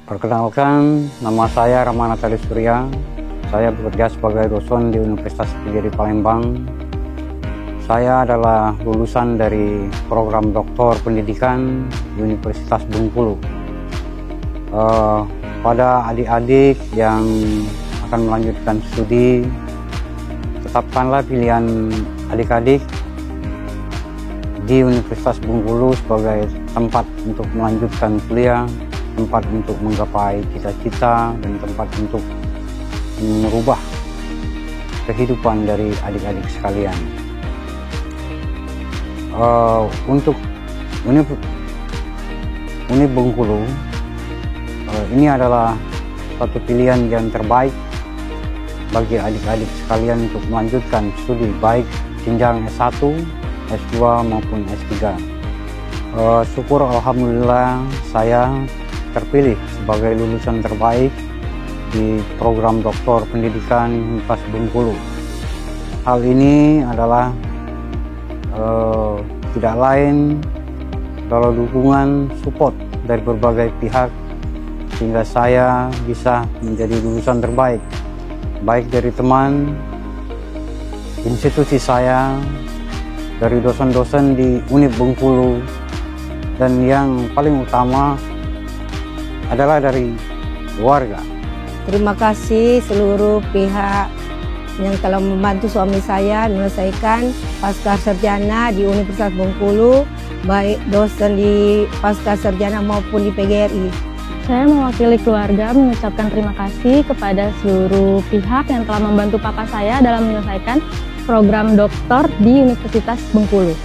Perkenalkan, nama saya Ramana Tali Surya. Saya bekerja sebagai dosen di Universitas Negeri Palembang. Saya adalah lulusan dari program Doktor Pendidikan Universitas Bengkulu. Pada adik-adik yang akan melanjutkan studi, tetapkanlah pilihan adik-adik di Universitas Bengkulu sebagai tempat untuk melanjutkan kuliah, tempat untuk menggapai cita-cita, dan tempat untuk merubah kehidupan dari adik-adik sekalian. Untuk Uni Bengkulu, ini adalah satu pilihan yang terbaik bagi adik-adik sekalian untuk melanjutkan studi baik jenjang S1, S2 maupun S3. Syukur alhamdulillah saya terpilih sebagai lulusan terbaik di program Doktor Pendidikan Universitas Bengkulu. Hal ini adalah tidak lain kalau dukungan support dari berbagai pihak sehingga saya bisa menjadi lulusan terbaik, baik dari teman, institusi saya, dari dosen-dosen di Uni Bengkulu, dan yang paling utama adalah dari keluarga. Terima kasih seluruh pihak yang telah membantu suami saya menyelesaikan pasca sarjana di Universitas Bengkulu, baik dosen di pasca sarjana maupun di PGRI. Saya mewakili keluarga mengucapkan terima kasih kepada seluruh pihak yang telah membantu papa saya dalam menyelesaikan program doktor di Universitas Bengkulu.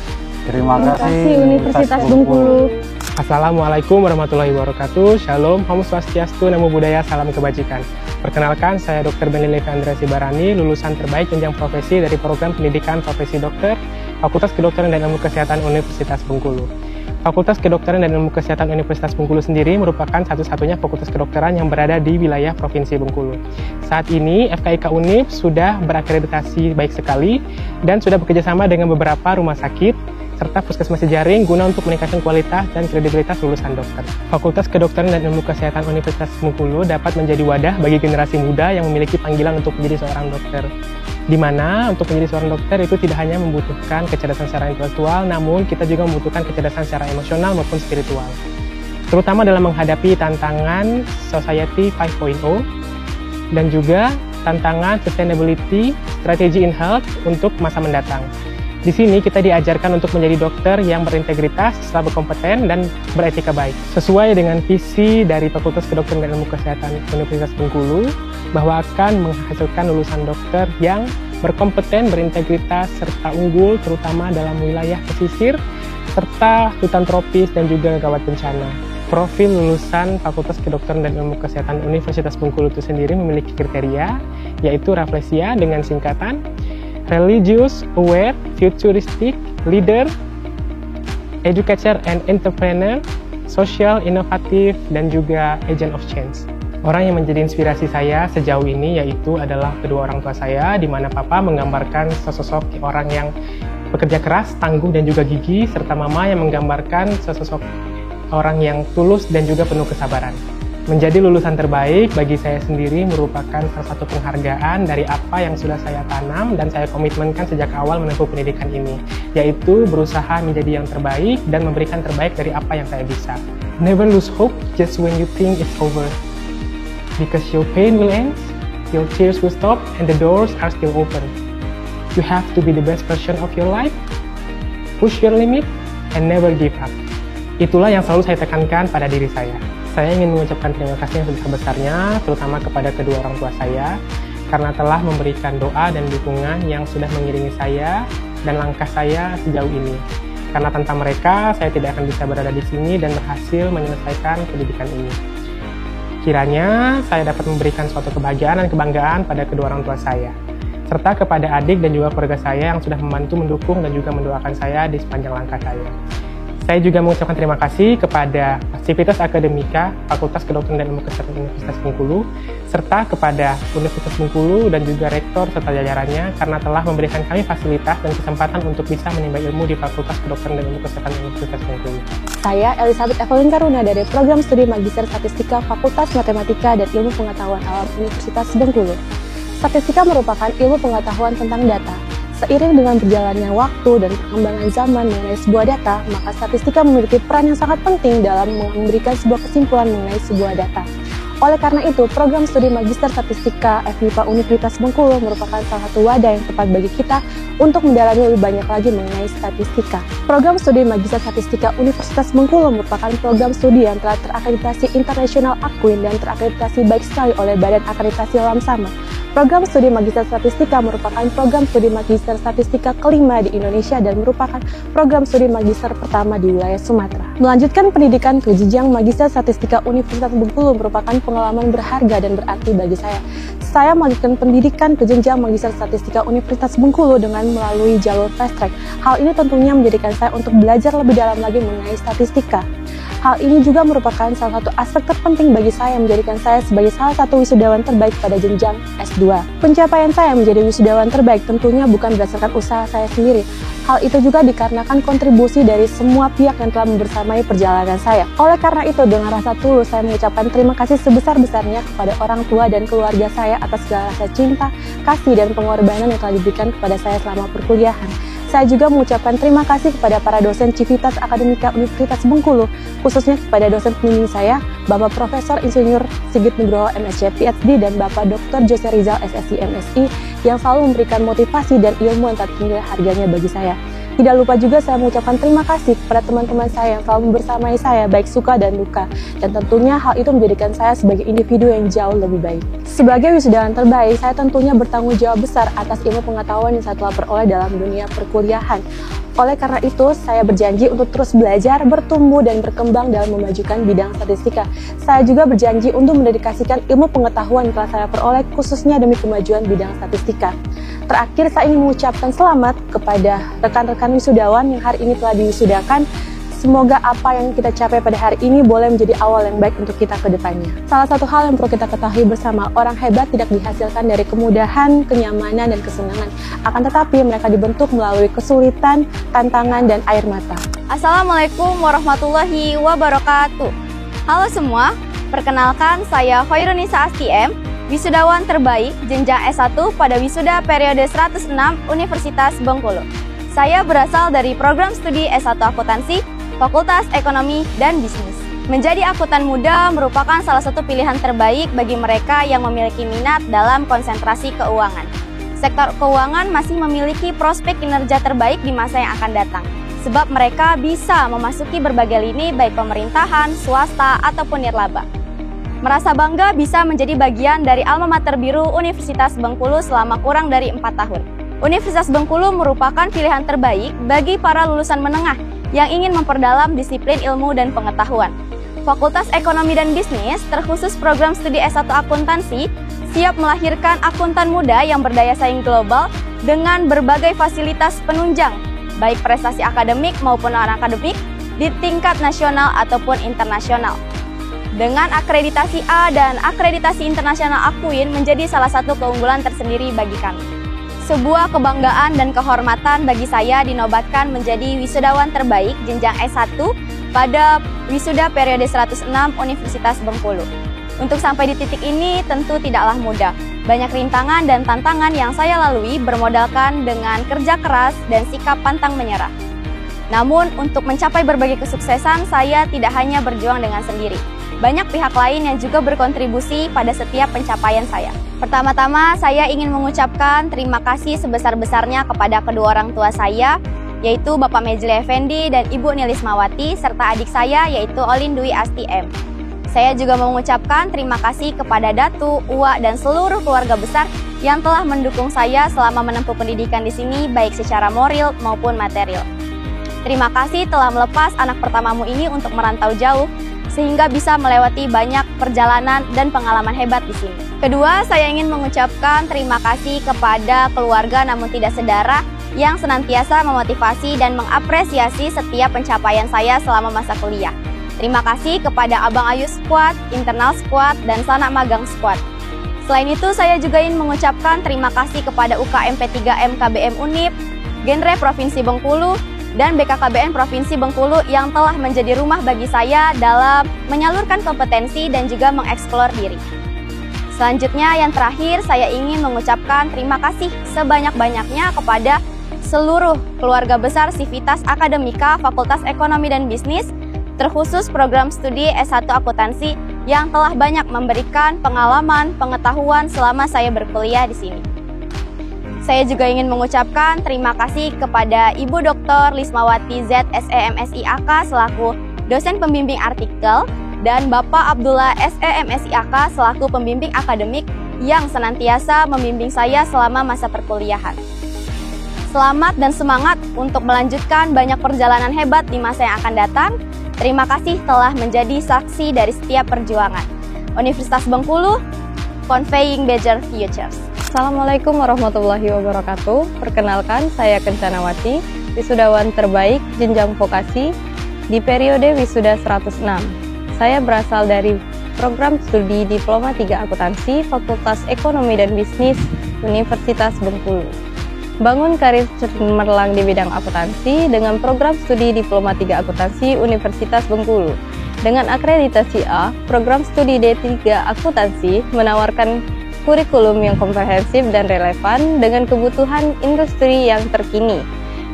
Terima kasih Universitas Bengkulu. Assalamualaikum warahmatullahi wabarakatuh. Shalom, Om Swastiastu, Namo Buddhaya, salam kebajikan. Perkenalkan, saya Dr. Benny Levandra Sibarani, lulusan terbaik jenjang profesi dari program pendidikan profesi dokter, Fakultas Kedokteran dan Ilmu Kesehatan Universitas Bengkulu. Fakultas Kedokteran dan Ilmu Kesehatan Universitas Bengkulu sendiri merupakan satu-satunya fakultas kedokteran yang berada di wilayah Provinsi Bengkulu. Saat ini, FKIK Unip sudah berakreditasi baik sekali dan sudah bekerjasama dengan beberapa rumah sakit serta puskesmas jaring guna untuk meningkatkan kualitas dan kredibilitas lulusan dokter. Fakultas Kedokteran dan Ilmu Kesehatan Universitas Bengkulu dapat menjadi wadah bagi generasi muda yang memiliki panggilan untuk menjadi seorang dokter. Di mana untuk menjadi seorang dokter itu tidak hanya membutuhkan kecerdasan secara intelektual, namun kita juga membutuhkan kecerdasan secara emosional maupun spiritual. Terutama dalam menghadapi tantangan Society 5.0 dan juga tantangan Sustainability Strategy in Health untuk masa mendatang. Di sini kita diajarkan untuk menjadi dokter yang berintegritas, selalu berkompeten, dan beretika baik. Sesuai dengan visi dari Fakultas Kedokteran dan Ilmu Kesehatan Universitas Bengkulu, bahwa akan menghasilkan lulusan dokter yang berkompeten, berintegritas, serta unggul, terutama dalam wilayah pesisir, serta hutan tropis dan juga gawat bencana. Profil lulusan Fakultas Kedokteran dan Ilmu Kesehatan Universitas Bengkulu itu sendiri memiliki kriteria, yaitu Rafflesia dengan singkatan, Religious, Aware, Futuristic, Leader, Educator and Entrepreneur, Social, Inovatif, dan juga Agent of Change. Orang yang menjadi inspirasi saya sejauh ini yaitu adalah kedua orang tua saya, di mana papa menggambarkan sesosok orang yang bekerja keras, tangguh, dan juga gigih, serta mama yang menggambarkan sesosok orang yang tulus dan juga penuh kesabaran. Menjadi lulusan terbaik bagi saya sendiri merupakan salah satu penghargaan dari apa yang sudah saya tanam dan saya komitmenkan sejak awal menempuh pendidikan ini, yaitu berusaha menjadi yang terbaik dan memberikan terbaik dari apa yang saya bisa. Never lose hope just when you think it's over. Because your pain will end, your tears will stop, and the doors are still open. You have to be the best version of your life, push your limit, and never give up. Itulah yang selalu saya tekankan pada diri saya. Saya ingin mengucapkan terima kasih yang sebesar-besarnya, terutama kepada kedua orang tua saya, karena telah memberikan doa dan dukungan yang sudah mengiringi saya dan langkah saya sejauh ini. Karena tanpa mereka, saya tidak akan bisa berada di sini dan berhasil menyelesaikan pendidikan ini. Kiranya saya dapat memberikan suatu kebahagiaan dan kebanggaan pada kedua orang tua saya, serta kepada adik dan juga keluarga saya yang sudah membantu mendukung dan juga mendoakan saya di sepanjang langkah saya. Saya juga mengucapkan terima kasih kepada Sivitas Akademika, Fakultas Kedokteran dan Ilmu Kesehatan Universitas Bengkulu, serta kepada Universitas Bengkulu dan juga Rektor serta jajarannya karena telah memberikan kami fasilitas dan kesempatan untuk bisa menimba ilmu di Fakultas Kedokteran dan Ilmu Kesehatan Universitas Bengkulu. Saya Elizabeth Evelyn Karuna dari Program Studi Magister Statistika Fakultas Matematika dan Ilmu Pengetahuan Alam Universitas Bengkulu. Statistika merupakan ilmu pengetahuan tentang data. Seiring dengan berjalannya waktu dan perkembangan zaman mengenai sebuah data, maka statistika memiliki peran yang sangat penting dalam memberikan sebuah kesimpulan mengenai sebuah data. Oleh karena itu, program studi Magister Statistika FMIPA Universitas Bengkulu merupakan salah satu wadah yang tepat bagi kita untuk mendalami lebih banyak lagi mengenai statistika. Program studi Magister Statistika Universitas Bengkulu merupakan program studi yang telah terakreditasi internasional Akuin dan terakreditasi baik sekali oleh Badan Akreditasi Lamsama. Program studi Magister Statistika merupakan program studi Magister Statistika kelima di Indonesia dan merupakan program studi Magister pertama di wilayah Sumatera. Melanjutkan pendidikan ke jenjang Magister Statistika Universitas Bengkulu merupakan pengalaman berharga dan berarti bagi saya. Saya melanjutkan pendidikan ke jenjang Magister Statistika Universitas Bengkulu dengan melalui jalur fast track. Hal ini tentunya menjadikan saya untuk belajar lebih dalam lagi mengenai statistika. Hal ini juga merupakan salah satu aspek terpenting bagi saya yang menjadikan saya sebagai salah satu wisudawan terbaik pada jenjang S2. Pencapaian saya menjadi wisudawan terbaik tentunya bukan berdasarkan usaha saya sendiri. Hal itu juga dikarenakan kontribusi dari semua pihak yang telah membersamai perjalanan saya. Oleh karena itu, dengan rasa tulus saya mengucapkan terima kasih sebesar-besarnya kepada orang tua dan keluarga saya atas segala rasa cinta, kasih, dan pengorbanan yang telah diberikan kepada saya selama perkuliahan. Saya juga mengucapkan terima kasih kepada para dosen Civitas Akademika Universitas Bengkulu, khususnya kepada dosen pembimbing saya, Bapak Profesor Insinyur Sigit Nugroho MSc PhD dan Bapak Dr. Jose Rizal SSI MSI yang selalu memberikan motivasi dan ilmu yang tak ternilai harganya bagi saya. Tidak lupa juga saya mengucapkan terima kasih kepada teman-teman saya yang selalu membersamai saya baik suka dan duka, dan tentunya hal itu menjadikan saya sebagai individu yang jauh lebih baik. Sebagai wisudawan terbaik, saya tentunya bertanggung jawab besar atas ilmu pengetahuan yang saya telah peroleh dalam dunia perkuliahan. Oleh karena itu, saya berjanji untuk terus belajar, bertumbuh, dan berkembang dalam memajukan bidang statistika. Saya juga berjanji untuk mendedikasikan ilmu pengetahuan yang telah saya peroleh khususnya demi kemajuan bidang statistika. Terakhir, saya ingin mengucapkan selamat kepada rekan-rekan wisudawan yang hari ini telah diwisudakan. Semoga apa yang kita capai pada hari ini boleh menjadi awal yang baik untuk kita ke depannya. Salah satu hal yang perlu kita ketahui bersama, orang hebat tidak dihasilkan dari kemudahan, kenyamanan, dan kesenangan. Akan tetapi mereka dibentuk melalui kesulitan, tantangan, dan air mata. Assalamualaikum warahmatullahi wabarakatuh. Halo semua, perkenalkan saya Khairunisa Astiem, wisudawan terbaik jenjang S1 pada wisuda periode 106 Universitas Bengkulu. Saya berasal dari program studi S1 Akuntansi, Fakultas Ekonomi dan Bisnis. Menjadi akuntan muda merupakan salah satu pilihan terbaik bagi mereka yang memiliki minat dalam konsentrasi keuangan. Sektor keuangan masih memiliki prospek kinerja terbaik di masa yang akan datang, sebab mereka bisa memasuki berbagai lini baik pemerintahan, swasta, ataupun nirlaba. Merasa bangga bisa menjadi bagian dari alma mater biru Universitas Bengkulu selama kurang dari 4 tahun. Universitas Bengkulu merupakan pilihan terbaik bagi para lulusan menengah yang ingin memperdalam disiplin ilmu dan pengetahuan. Fakultas Ekonomi dan Bisnis, terkhusus program studi S1 Akuntansi, siap melahirkan akuntan muda yang berdaya saing global dengan berbagai fasilitas penunjang, baik prestasi akademik maupun non-akademik, di tingkat nasional ataupun internasional. Dengan akreditasi A dan akreditasi internasional Akuin menjadi salah satu keunggulan tersendiri bagi kami. Sebuah kebanggaan dan kehormatan bagi saya dinobatkan menjadi wisudawan terbaik jenjang S1 pada wisuda periode 106 Universitas Bengkulu. Untuk sampai di titik ini tentu tidaklah mudah. Banyak rintangan dan tantangan yang saya lalui bermodalkan dengan kerja keras dan sikap pantang menyerah. Namun untuk mencapai berbagai kesuksesan, saya tidak hanya berjuang dengan sendiri. Banyak pihak lain yang juga berkontribusi pada setiap pencapaian saya. Pertama-tama, saya ingin mengucapkan terima kasih sebesar-besarnya kepada kedua orang tua saya, yaitu Bapak Mejli Effendi dan Ibu Nilismawati, serta adik saya, yaitu Olin Dwi Asti M. Saya juga mengucapkan terima kasih kepada Datu, Uwa, dan seluruh keluarga besar yang telah mendukung saya selama menempuh pendidikan di sini, baik secara moral maupun material. Terima kasih telah melepas anak pertamamu ini untuk merantau jauh, sehingga bisa melewati banyak perjalanan dan pengalaman hebat di sini. Kedua, saya ingin mengucapkan terima kasih kepada keluarga namun tidak sedara yang senantiasa memotivasi dan mengapresiasi setiap pencapaian saya selama masa kuliah. Terima kasih kepada Abang Ayu Squad, Internal Squad, dan Sanak Magang Squad. Selain itu, saya juga ingin mengucapkan terima kasih kepada UKM P3M KBM Unip, Genre Provinsi Bengkulu, dan BKKBN Provinsi Bengkulu yang telah menjadi rumah bagi saya dalam menyalurkan kompetensi dan juga mengeksplor diri. Selanjutnya, yang terakhir, saya ingin mengucapkan terima kasih sebanyak-banyaknya kepada seluruh keluarga besar Sivitas Akademika Fakultas Ekonomi dan Bisnis, terkhusus program studi S1 Akuntansi yang telah banyak memberikan pengalaman, pengetahuan selama saya berkuliah di sini. Saya juga ingin mengucapkan terima kasih kepada Ibu Dr. Lismawati Z. SEMSI AK selaku dosen pembimbing artikel dan Bapak Abdullah SEMSI AK selaku pembimbing akademik yang senantiasa membimbing saya selama masa perkuliahan. Selamat dan semangat untuk melanjutkan banyak perjalanan hebat di masa yang akan datang. Terima kasih telah menjadi saksi dari setiap perjuangan. Universitas Bengkulu, Conveying Better Futures. Assalamualaikum warahmatullahi wabarakatuh. Perkenalkan, saya Kencanawati, wisudawan terbaik jenjang vokasi di periode wisuda 106. Saya berasal dari program studi Diploma 3 Akuntansi Fakultas Ekonomi dan Bisnis Universitas Bengkulu. Bangun karir cemerlang di bidang akuntansi dengan program studi Diploma 3 Akuntansi Universitas Bengkulu. Dengan akreditasi A, program studi D3 Akuntansi menawarkan kurikulum yang komprehensif dan relevan dengan kebutuhan industri yang terkini.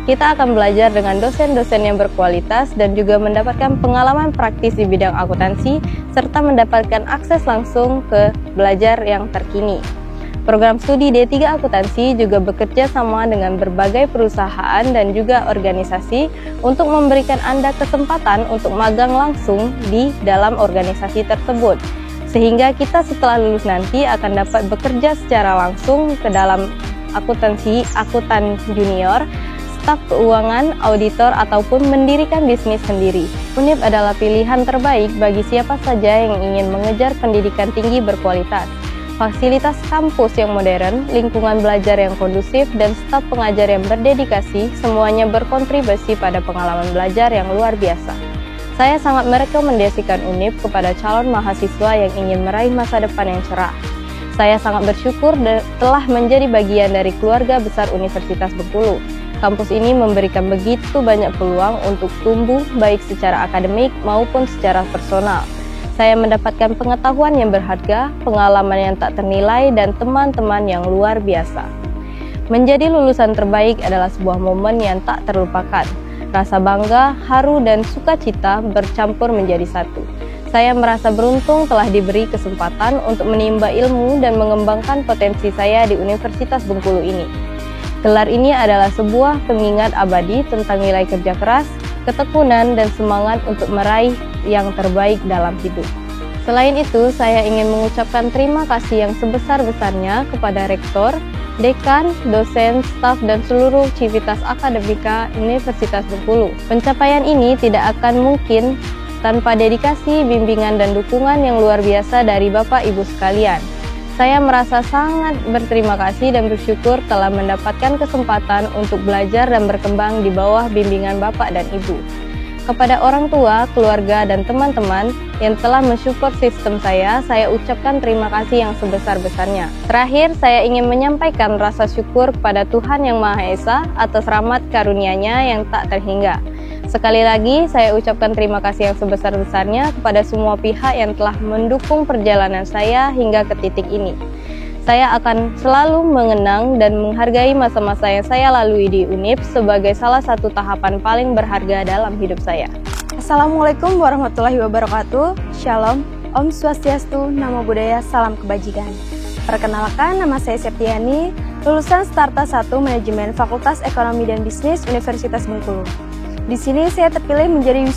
Kita akan belajar dengan dosen-dosen yang berkualitas dan juga mendapatkan pengalaman praktis di bidang akuntansi serta mendapatkan akses langsung ke belajar yang terkini. Program studi D3 Akuntansi juga bekerja sama dengan berbagai perusahaan dan juga organisasi untuk memberikan Anda kesempatan untuk magang langsung di dalam organisasi tersebut. Sehingga kita setelah lulus nanti akan dapat bekerja secara langsung ke dalam akuntansi, akuntan junior, staf keuangan, auditor, ataupun mendirikan bisnis sendiri. Unip adalah pilihan terbaik bagi siapa saja yang ingin mengejar pendidikan tinggi berkualitas. Fasilitas kampus yang modern, lingkungan belajar yang kondusif, dan staf pengajar yang berdedikasi, semuanya berkontribusi pada pengalaman belajar yang luar biasa. Saya sangat merekomendasikan Unip kepada calon mahasiswa yang ingin meraih masa depan yang cerah. Saya sangat bersyukur telah menjadi bagian dari keluarga besar Universitas Bengkulu. Kampus ini memberikan begitu banyak peluang untuk tumbuh baik secara akademik maupun secara personal. Saya mendapatkan pengetahuan yang berharga, pengalaman yang tak ternilai, dan teman-teman yang luar biasa. Menjadi lulusan terbaik adalah sebuah momen yang tak terlupakan. Rasa bangga, haru, dan sukacita bercampur menjadi satu. Saya merasa beruntung telah diberi kesempatan untuk menimba ilmu dan mengembangkan potensi saya di Universitas Bengkulu ini. Gelar ini adalah sebuah pengingat abadi tentang nilai kerja keras, ketekunan, dan semangat untuk meraih yang terbaik dalam hidup. Selain itu, saya ingin mengucapkan terima kasih yang sebesar-besarnya kepada Rektor, Dekan, dosen, staf, dan seluruh Civitas Akademika Universitas Bengkulu. Pencapaian ini tidak akan mungkin tanpa dedikasi, bimbingan, dan dukungan yang luar biasa dari Bapak Ibu sekalian. Saya merasa sangat berterima kasih dan bersyukur telah mendapatkan kesempatan untuk belajar dan berkembang di bawah bimbingan Bapak dan Ibu. Kepada orang tua, keluarga, dan teman-teman yang telah mensupport sistem saya ucapkan terima kasih yang sebesar-besarnya. Terakhir, saya ingin menyampaikan rasa syukur kepada Tuhan Yang Maha Esa atas rahmat karunia-Nya yang tak terhingga. Sekali lagi, saya ucapkan terima kasih yang sebesar-besarnya kepada semua pihak yang telah mendukung perjalanan saya hingga ke titik ini. Saya akan selalu mengenang dan menghargai masa-masa yang saya lalui di Unip sebagai salah satu tahapan paling berharga dalam hidup saya. Assalamualaikum warahmatullahi wabarakatuh. Shalom, Om Swastiastu, Namo Buddhaya, Salam Kebajikan. Perkenalkan, nama saya Septiani, lulusan Starta 1 Manajemen Fakultas Ekonomi dan Bisnis Universitas Bengkulu. Di sini saya terpilih menjadi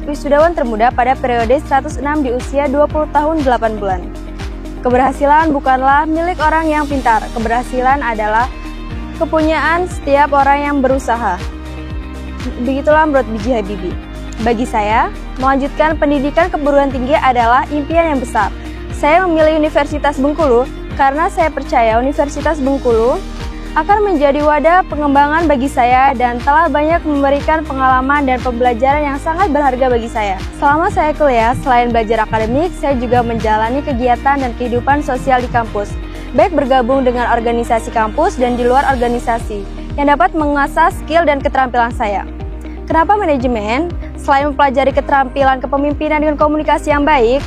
wisudawan termuda pada periode 106 di usia 20 tahun 8 bulan. Keberhasilan bukanlah milik orang yang pintar, keberhasilan adalah kepunyaan setiap orang yang berusaha. Begitulah menurut B.J. Habibie. Bagi saya, melanjutkan pendidikan keguruan tinggi adalah impian yang besar. Saya memilih Universitas Bengkulu karena saya percaya Universitas Bengkulu akan menjadi wadah pengembangan bagi saya dan telah banyak memberikan pengalaman dan pembelajaran yang sangat berharga bagi saya. Selama saya kuliah, selain belajar akademik, saya juga menjalani kegiatan dan kehidupan sosial di kampus, baik bergabung dengan organisasi kampus dan di luar organisasi, yang dapat mengasah skill dan keterampilan saya. Kenapa manajemen? Selain mempelajari keterampilan kepemimpinan dengan komunikasi yang baik,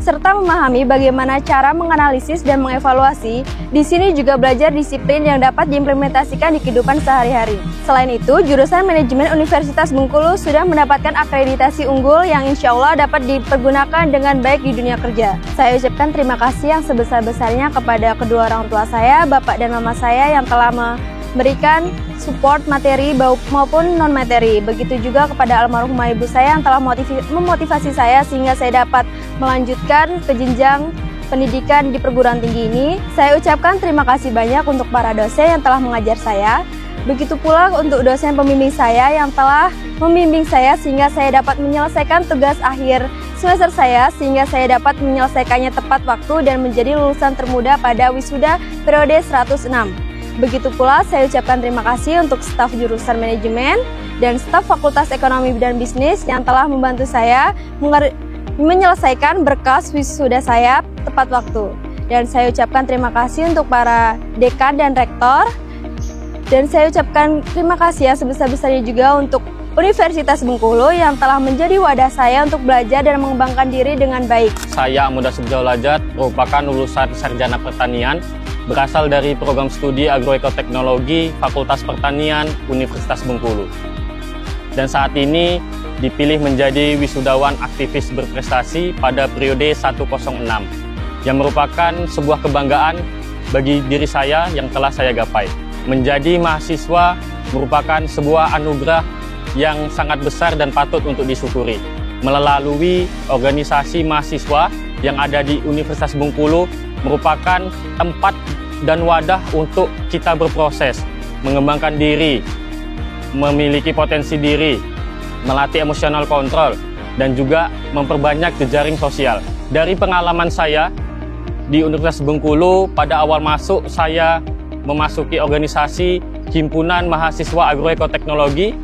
serta memahami bagaimana cara menganalisis dan mengevaluasi, di sini juga belajar disiplin yang dapat diimplementasikan di kehidupan sehari-hari. Selain itu, jurusan manajemen Universitas Bengkulu sudah mendapatkan akreditasi unggul yang insya Allah dapat dipergunakan dengan baik di dunia kerja. Saya ucapkan terima kasih yang sebesar-besarnya kepada kedua orang tua saya, bapak dan mama saya yang telah memberikan support materi maupun non-materi. Begitu juga kepada almarhumah ibu saya yang telah memotivasi saya sehingga saya dapat melanjutkan ke jenjang pendidikan di perguruan tinggi ini. Saya ucapkan terima kasih banyak untuk para dosen yang telah mengajar saya. Begitu pula untuk dosen pembimbing saya yang telah membimbing saya sehingga saya dapat menyelesaikan tugas akhir semester saya sehingga saya dapat menyelesaikannya tepat waktu dan menjadi lulusan termuda pada wisuda periode 106. Begitu pula saya ucapkan terima kasih untuk staf jurusan manajemen dan staf Fakultas Ekonomi dan Bisnis yang telah membantu saya menyelesaikan berkas wisuda saya tepat waktu. Dan saya ucapkan terima kasih untuk para dekan dan rektor. Dan saya ucapkan terima kasih yang sebesar-besarnya juga untuk Universitas Bengkulu yang telah menjadi wadah saya untuk belajar dan mengembangkan diri dengan baik. Saya Amuda Subjaulajat, merupakan lulusan Sarjana Pertanian, berasal dari program studi Agroekoteknologi Fakultas Pertanian Universitas Bengkulu. Dan saat ini dipilih menjadi wisudawan aktivis berprestasi pada periode 106, yang merupakan sebuah kebanggaan bagi diri saya yang telah saya gapai. Menjadi mahasiswa merupakan sebuah anugerah yang sangat besar dan patut untuk disyukuri. Melalui organisasi mahasiswa yang ada di Universitas Bengkulu merupakan tempat dan wadah untuk kita berproses, mengembangkan diri, memiliki potensi diri, melatih emotional control, dan juga memperbanyak jejaring sosial. Dari pengalaman saya di Universitas Bengkulu, pada awal masuk saya memasuki organisasi Himpunan Mahasiswa Agroekoteknologi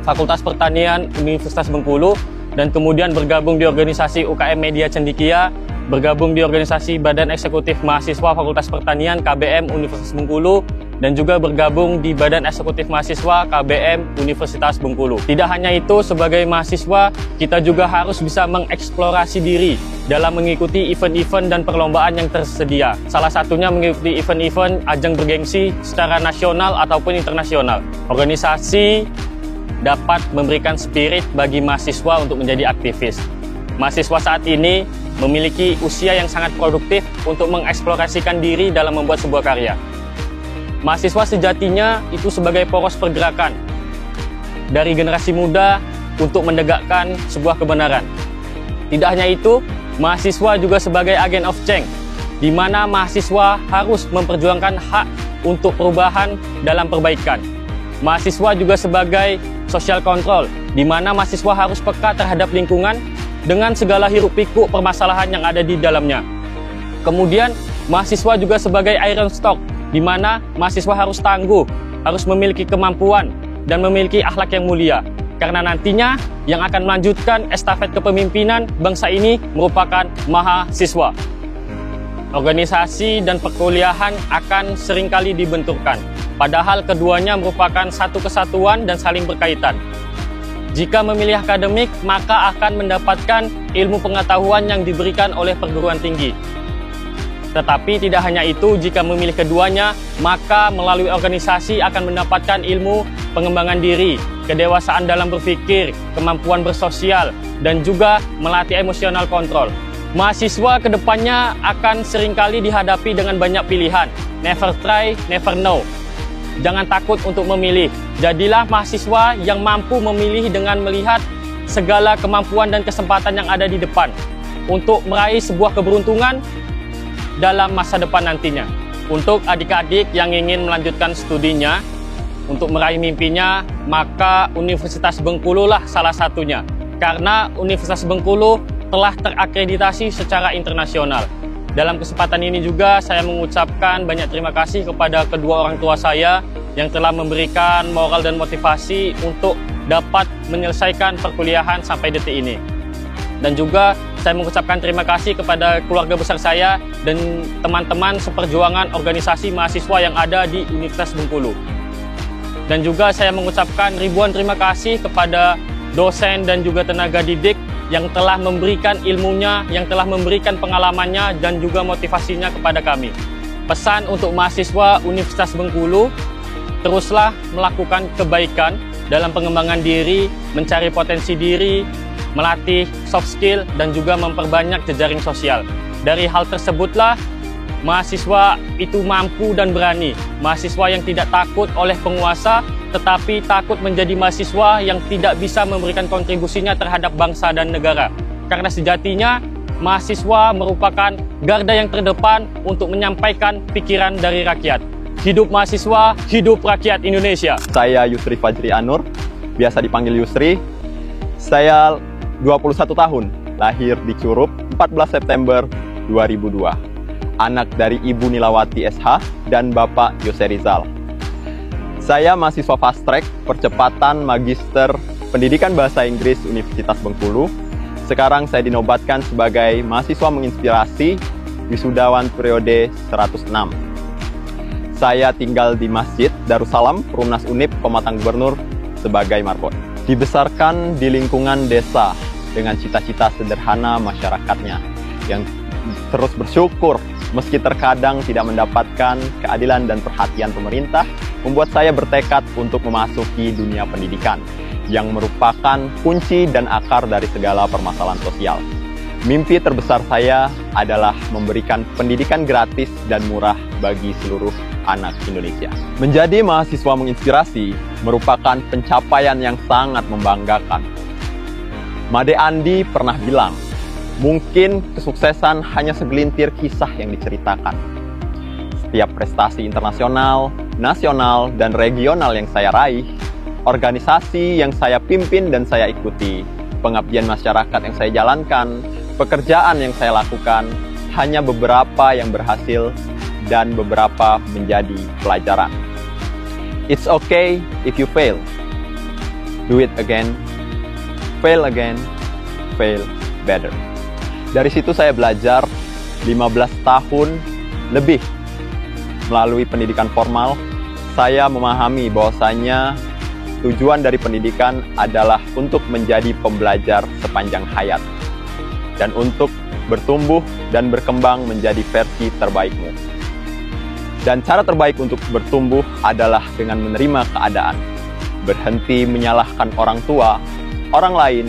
Fakultas Pertanian Universitas Bengkulu, dan kemudian bergabung di organisasi UKM Media Cendikia, bergabung di organisasi Badan Eksekutif Mahasiswa Fakultas Pertanian KBM Universitas Bengkulu, dan juga bergabung di Badan Eksekutif Mahasiswa KBM Universitas Bengkulu. Tidak hanya itu, sebagai mahasiswa kita juga harus bisa mengeksplorasi diri dalam mengikuti event-event dan perlombaan yang tersedia. Salah satunya mengikuti event-event ajang bergengsi secara nasional ataupun internasional. Organisasi dapat memberikan spirit bagi mahasiswa untuk menjadi aktivis. Mahasiswa saat ini memiliki usia yang sangat produktif untuk mengeksplorasikan diri dalam membuat sebuah karya. Mahasiswa sejatinya itu sebagai poros pergerakan dari generasi muda untuk menegakkan sebuah kebenaran. Tidak hanya itu, mahasiswa juga sebagai agen of change, di mana mahasiswa harus memperjuangkan hak untuk perubahan dalam perbaikan. Mahasiswa juga sebagai social control, di mana mahasiswa harus peka terhadap lingkungan dengan segala hiruk-pikuk permasalahan yang ada di dalamnya. Kemudian, mahasiswa juga sebagai iron stock, di mana mahasiswa harus tangguh, harus memiliki kemampuan, dan memiliki akhlak yang mulia. Karena nantinya yang akan melanjutkan estafet kepemimpinan bangsa ini merupakan mahasiswa. Organisasi dan perkuliahan akan seringkali dibenturkan, padahal keduanya merupakan satu kesatuan dan saling berkaitan. Jika memilih akademik, maka akan mendapatkan ilmu pengetahuan yang diberikan oleh perguruan tinggi. Tetapi tidak hanya itu, jika memilih keduanya, maka melalui organisasi akan mendapatkan ilmu pengembangan diri, kedewasaan dalam berpikir, kemampuan bersosial, dan juga melatih emotional control. Mahasiswa kedepannya akan seringkali dihadapi dengan banyak pilihan. Never try, never know. Jangan takut untuk memilih. Jadilah mahasiswa yang mampu memilih dengan melihat segala kemampuan dan kesempatan yang ada di depan untuk meraih sebuah keberuntungan dalam masa depan nantinya. Untuk adik-adik yang ingin melanjutkan studinya, untuk meraih mimpinya, maka Universitas Bengkulu lah salah satunya. Karena Universitas Bengkulu telah terakreditasi secara internasional. dalam kesempatan ini juga saya mengucapkan banyak terima kasih kepada kedua orang tua saya yang telah memberikan moral dan motivasi untuk dapat menyelesaikan perkuliahan sampai detik ini. Dan juga saya mengucapkan terima kasih kepada keluarga besar saya dan teman-teman seperjuangan organisasi mahasiswa yang ada di Universitas Bengkulu. Dan juga saya mengucapkan ribuan terima kasih kepada dosen dan juga tenaga didik yang telah memberikan ilmunya, yang telah memberikan pengalamannya dan juga motivasinya kepada kami. Pesan untuk mahasiswa Universitas Bengkulu, teruslah melakukan kebaikan dalam pengembangan diri, mencari potensi diri, melatih soft skill, dan juga memperbanyak jejaring sosial. Dari hal tersebutlah mahasiswa itu mampu dan berani. Mahasiswa yang tidak takut oleh penguasa, tetapi takut menjadi mahasiswa yang tidak bisa memberikan kontribusinya terhadap bangsa dan negara. Karena sejatinya, mahasiswa merupakan garda yang terdepan untuk menyampaikan pikiran dari rakyat. Hidup mahasiswa, hidup rakyat Indonesia. Saya Yusri Fajri Anur, biasa dipanggil Yusri. Saya 21 tahun, lahir di Curup 14 September 2002. Anak dari Ibu Nilawati SH dan Bapak Yose Rizal. Saya mahasiswa fast track percepatan Magister Pendidikan Bahasa Inggris Universitas Bengkulu. Sekarang saya dinobatkan sebagai mahasiswa menginspirasi wisudawan periode 106. Saya tinggal di Masjid Darussalam, Perumnas Unip, Pematang Gubernur sebagai marbot. Dibesarkan di lingkungan desa dengan cita-cita sederhana masyarakatnya yang terus bersyukur meski terkadang tidak mendapatkan keadilan dan perhatian pemerintah, membuat saya bertekad untuk memasuki dunia pendidikan yang merupakan kunci dan akar dari segala permasalahan sosial. Mimpi terbesar saya adalah memberikan pendidikan gratis dan murah bagi seluruh anak Indonesia. Menjadi mahasiswa menginspirasi merupakan pencapaian yang sangat membanggakan. Made Andi pernah bilang, mungkin kesuksesan hanya segelintir kisah yang diceritakan. Setiap prestasi internasional, nasional, dan regional yang saya raih, organisasi yang saya pimpin dan saya ikuti, pengabdian masyarakat yang saya jalankan, pekerjaan yang saya lakukan, hanya beberapa yang berhasil dan beberapa menjadi pelajaran. It's okay if you fail. Do it again, fail again, fail better. Dari situ saya belajar 15 tahun lebih melalui pendidikan formal. Saya memahami bahwasanya tujuan dari pendidikan adalah untuk menjadi pembelajar sepanjang hayat dan untuk bertumbuh dan berkembang menjadi versi terbaikmu. Dan cara terbaik untuk bertumbuh adalah dengan menerima keadaan, berhenti menyalahkan orang tua, orang lain,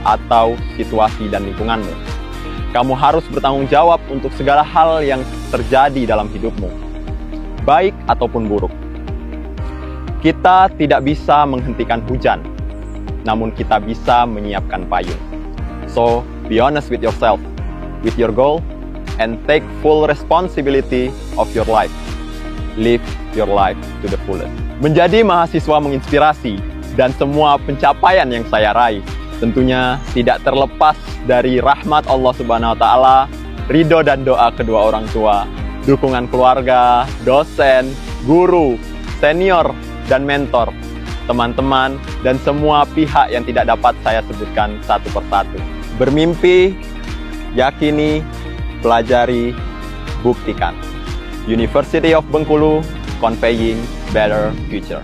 atau situasi dan lingkunganmu. Kamu harus bertanggung jawab untuk segala hal yang terjadi dalam hidupmu, baik ataupun buruk. Kita tidak bisa menghentikan hujan, namun kita bisa menyiapkan payung. So, be honest with yourself, with your goal, and take full responsibility of your life. Live your life to the fullest. Menjadi mahasiswa menginspirasi dan semua pencapaian yang saya raih tentunya tidak terlepas dari rahmat Allah Subhanahu wa Ta'ala, ridho dan doa kedua orang tua, dukungan keluarga, dosen, guru, senior, dan mentor, teman-teman, dan semua pihak yang tidak dapat saya sebutkan satu persatu. Bermimpi, yakini, pelajari, buktikan. University of Bengkulu, conveying better future.